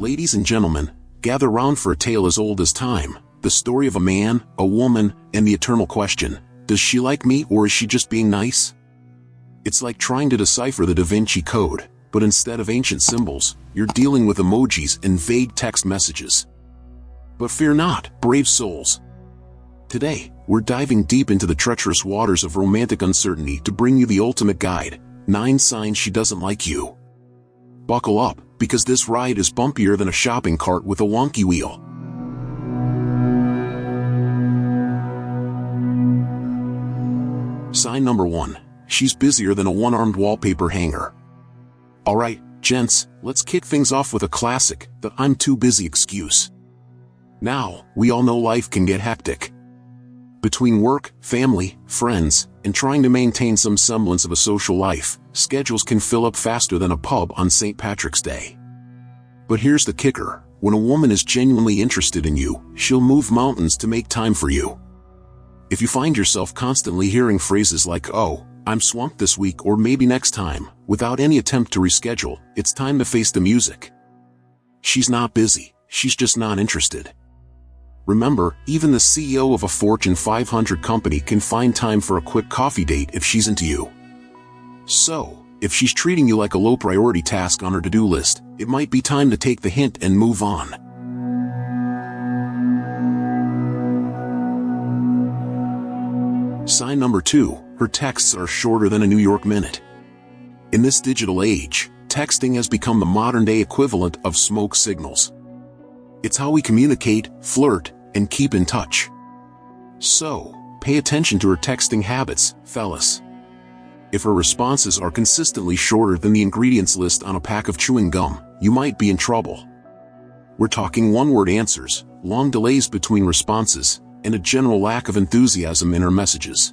Ladies and gentlemen, gather round for a tale as old as time, the story of a man, a woman, and the eternal question, does she like me or is she just being nice? It's like trying to decipher the Da Vinci Code, but instead of ancient symbols, you're dealing with emojis and vague text messages. But fear not, brave souls. Today, we're diving deep into the treacherous waters of romantic uncertainty to bring you the ultimate guide, 9 signs she doesn't like you. Buckle up, because this ride is bumpier than a shopping cart with a wonky wheel. Sign number 1. She's busier than a one-armed wallpaper hanger. Alright, gents, let's kick things off with a classic, the "I'm too busy" excuse. Now, we all know life can get hectic. Between work, family, friends, and trying to maintain some semblance of a social life, schedules can fill up faster than a pub on St. Patrick's Day. But here's the kicker, when a woman is genuinely interested in you, she'll move mountains to make time for you. If you find yourself constantly hearing phrases like, "Oh, I'm swamped this week," or "maybe next time," without any attempt to reschedule, it's time to face the music. She's not busy, she's just not interested. Remember, even the CEO of a Fortune 500 company can find time for a quick coffee date if she's into you. So, if she's treating you like a low-priority task on her to-do list, it might be time to take the hint and move on. Sign number 2, her texts are shorter than a New York minute. In this digital age, texting has become the modern-day equivalent of smoke signals. It's how we communicate, flirt, and keep in touch. So, pay attention to her texting habits, fellas. If her responses are consistently shorter than the ingredients list on a pack of chewing gum, you might be in trouble. We're talking one-word answers, long delays between responses, and a general lack of enthusiasm in her messages.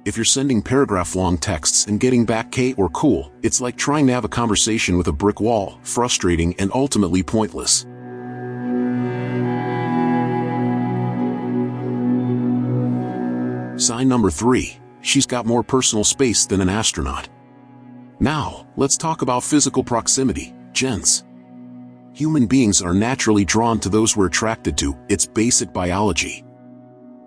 If you're sending paragraph-long texts and getting back "K" or "cool," it's like trying to have a conversation with a brick wall, frustrating and ultimately pointless. Sign number 3, she's got more personal space than an astronaut. Now, let's talk about physical proximity, gents. Human beings are naturally drawn to those we're attracted to, it's basic biology.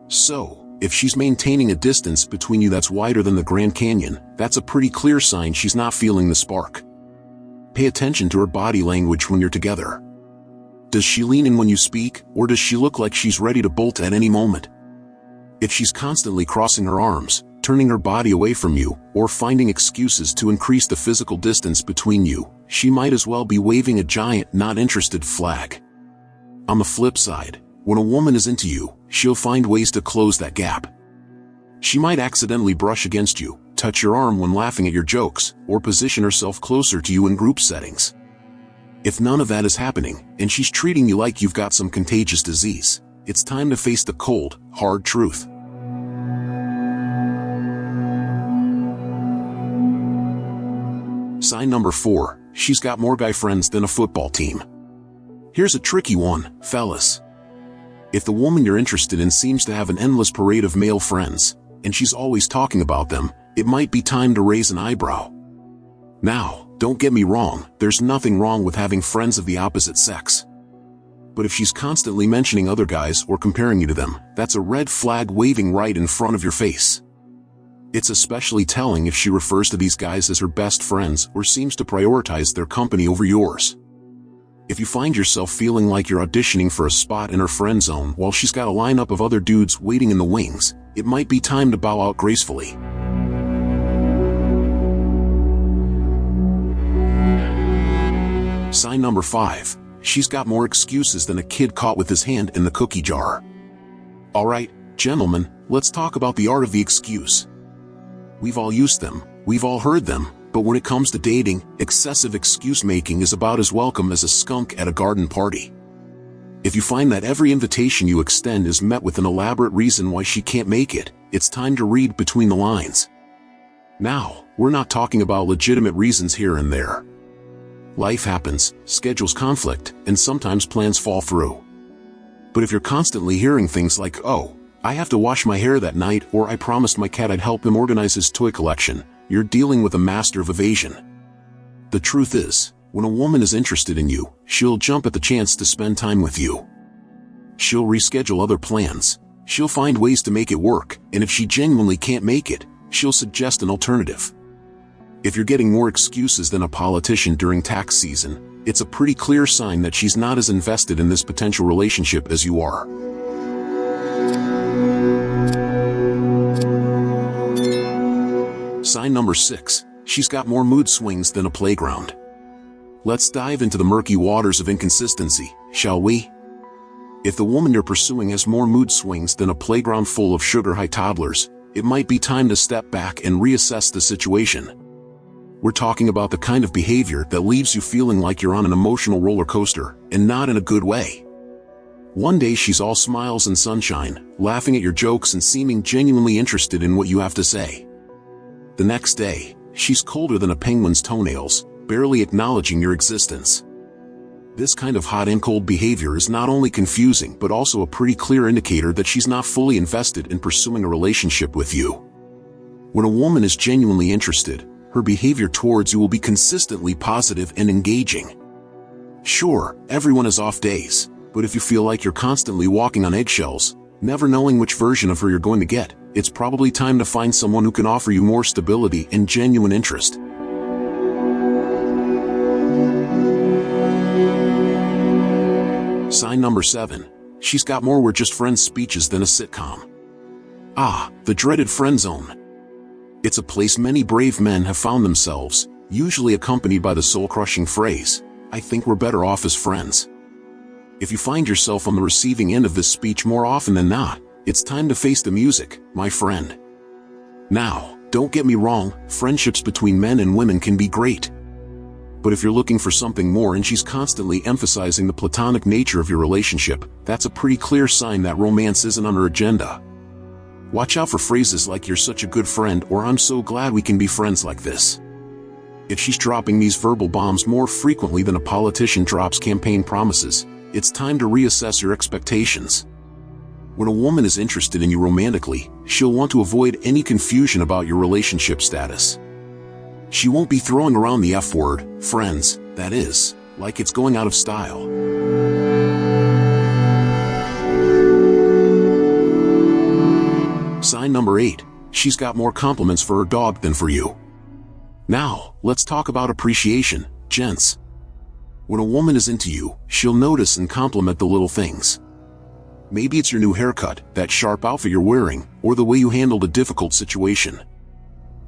So, if she's maintaining a distance between you that's wider than the Grand Canyon, that's a pretty clear sign she's not feeling the spark. Pay attention to her body language when you're together. Does she lean in when you speak, or does she look like she's ready to bolt at any moment? If she's constantly crossing her arms, turning her body away from you, or finding excuses to increase the physical distance between you, she might as well be waving a giant "not interested" flag. On the flip side, when a woman is into you, she'll find ways to close that gap. She might accidentally brush against you, touch your arm when laughing at your jokes, or position herself closer to you in group settings. If none of that is happening, and she's treating you like you've got some contagious disease, it's time to face the cold, hard truth. Sign number 4, she's got more guy friends than a football team. Here's a tricky one, fellas. If the woman you're interested in seems to have an endless parade of male friends, and she's always talking about them, it might be time to raise an eyebrow. Now, don't get me wrong, there's nothing wrong with having friends of the opposite sex. But if she's constantly mentioning other guys or comparing you to them, that's a red flag waving right in front of your face. It's especially telling if she refers to these guys as her best friends or seems to prioritize their company over yours. If you find yourself feeling like you're auditioning for a spot in her friend zone while she's got a lineup of other dudes waiting in the wings, it might be time to bow out gracefully. Sign number 5, she's got more excuses than a kid caught with his hand in the cookie jar. Alright, gentlemen, let's talk about the art of the excuse. We've all used them, we've all heard them, but when it comes to dating, excessive excuse-making is about as welcome as a skunk at a garden party. If you find that every invitation you extend is met with an elaborate reason why she can't make it, it's time to read between the lines. Now, we're not talking about legitimate reasons here and there. Life happens, schedules conflict, and sometimes plans fall through. But if you're constantly hearing things like, "Oh, I have to wash my hair that night," or "I promised my cat I'd help him organize his toy collection," you're dealing with a master of evasion. The truth is, When a woman is interested in you, she'll jump at the chance to spend time with you. She'll reschedule other plans. She'll find ways to make it work, and if she genuinely can't make it, she'll suggest an alternative. If you're getting more excuses than a politician during tax season, it's a pretty clear sign that she's not as invested in this potential relationship as you are. Sign number 6. She's got more mood swings than a playground. Let's dive into the murky waters of inconsistency, shall we? If the woman you're pursuing has more mood swings than a playground full of sugar-high toddlers, it might be time to step back and reassess the situation. We're talking about the kind of behavior that leaves you feeling like you're on an emotional roller coaster, and not in a good way. One day she's all smiles and sunshine, laughing at your jokes and seeming genuinely interested in what you have to say. The next day, she's colder than a penguin's toenails, barely acknowledging your existence. This kind of hot and cold behavior is not only confusing but also a pretty clear indicator that she's not fully invested in pursuing a relationship with you. When a woman is genuinely interested, her behavior towards you will be consistently positive and engaging. Sure, everyone has off days, but if you feel like you're constantly walking on eggshells, never knowing which version of her you're going to get, it's probably time to find someone who can offer you more stability and genuine interest. Sign number 7. She's got more "we're just friends" speeches than a sitcom. Ah, the dreaded friend zone. It's a place many brave men have found themselves, usually accompanied by the soul-crushing phrase, "I think we're better off as friends." If you find yourself on the receiving end of this speech more often than not, it's time to face the music, my friend. Now, don't get me wrong, friendships between men and women can be great. But if you're looking for something more and she's constantly emphasizing the platonic nature of your relationship, that's a pretty clear sign that romance isn't on her agenda. Watch out for phrases like "you're such a good friend" or "I'm so glad we can be friends like this." If she's dropping these verbal bombs more frequently than a politician drops campaign promises, it's time to reassess your expectations. When a woman is interested in you romantically, she'll want to avoid any confusion about your relationship status. She won't be throwing around the F word, friends, that is, like it's going out of style. Sign number 8. She's got more compliments for her dog than for you. Now, let's talk about appreciation, gents. When a woman is into you, she'll notice and compliment the little things. Maybe it's your new haircut, that sharp outfit you're wearing, or the way you handled a difficult situation.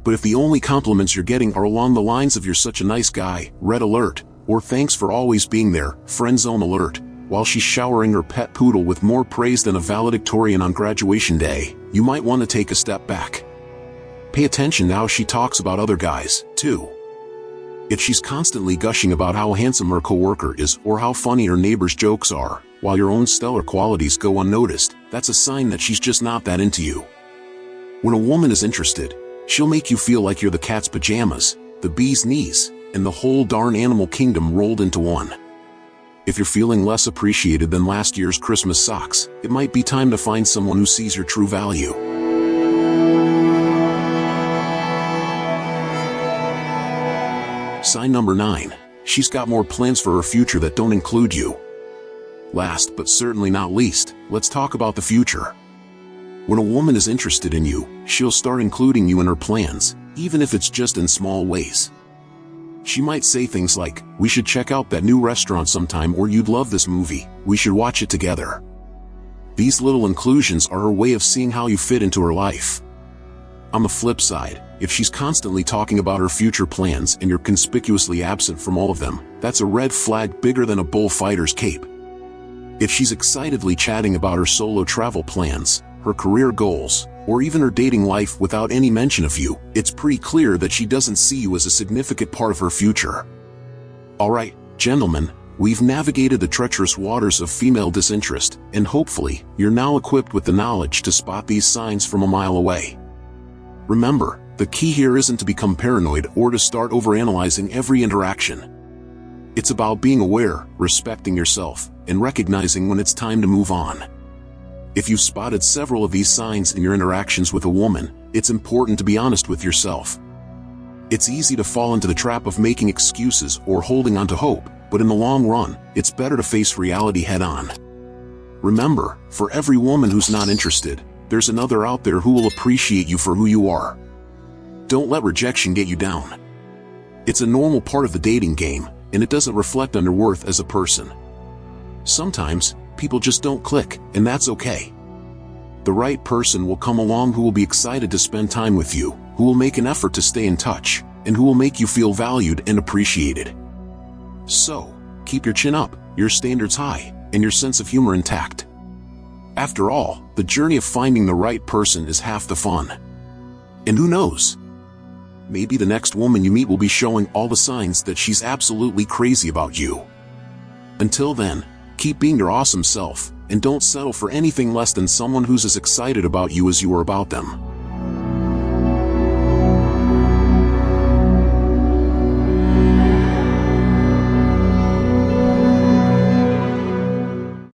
But if the only compliments you're getting are along the lines of "you're such a nice guy," red alert, or "thanks for always being there," friend zone alert, while she's showering her pet poodle with more praise than a valedictorian on graduation day, you might want to take a step back. Pay attention to how she talks about other guys, too. If she's constantly gushing about how handsome her coworker is or how funny her neighbor's jokes are, while your own stellar qualities go unnoticed, that's a sign that she's just not that into you. When a woman is interested, she'll make you feel like you're the cat's pajamas, the bee's knees, and the whole darn animal kingdom rolled into one. If you're feeling less appreciated than last year's Christmas socks, it might be time to find someone who sees your true value. Sign number 9. She's got more plans for her future that don't include you. Last but certainly not least, let's talk about the future. When a woman is interested in you, she'll start including you in her plans, even if it's just in small ways. She might say things like, "We should check out that new restaurant sometime," or "You'd love this movie, we should watch it together." These little inclusions are her way of seeing how you fit into her life. On the flip side, if she's constantly talking about her future plans and you're conspicuously absent from all of them, that's a red flag bigger than a bullfighter's cape. If she's excitedly chatting about her solo travel plans, her career goals, or even her dating life without any mention of you, it's pretty clear that she doesn't see you as a significant part of her future. Alright, gentlemen, we've navigated the treacherous waters of female disinterest, and hopefully, you're now equipped with the knowledge to spot these signs from a mile away. Remember, the key here isn't to become paranoid or to start overanalyzing every interaction. It's about being aware, respecting yourself, and recognizing when it's time to move on. If you've spotted several of these signs in your interactions with a woman, it's important to be honest with yourself. It's easy to fall into the trap of making excuses or holding on to hope, but in the long run, it's better to face reality head-on. Remember, for every woman who's not interested, there's another out there who will appreciate you for who you are. Don't let rejection get you down. It's a normal part of the dating game, and it doesn't reflect on your worth as a person. Sometimes, people just don't click, and that's okay. The right person will come along who will be excited to spend time with you, who will make an effort to stay in touch, and who will make you feel valued and appreciated. So, keep your chin up, your standards high, and your sense of humor intact. After all, the journey of finding the right person is half the fun. And who knows? Maybe the next woman you meet will be showing all the signs that she's absolutely crazy about you. Until then, keep being your awesome self, and don't settle for anything less than someone who's as excited about you as you are about them.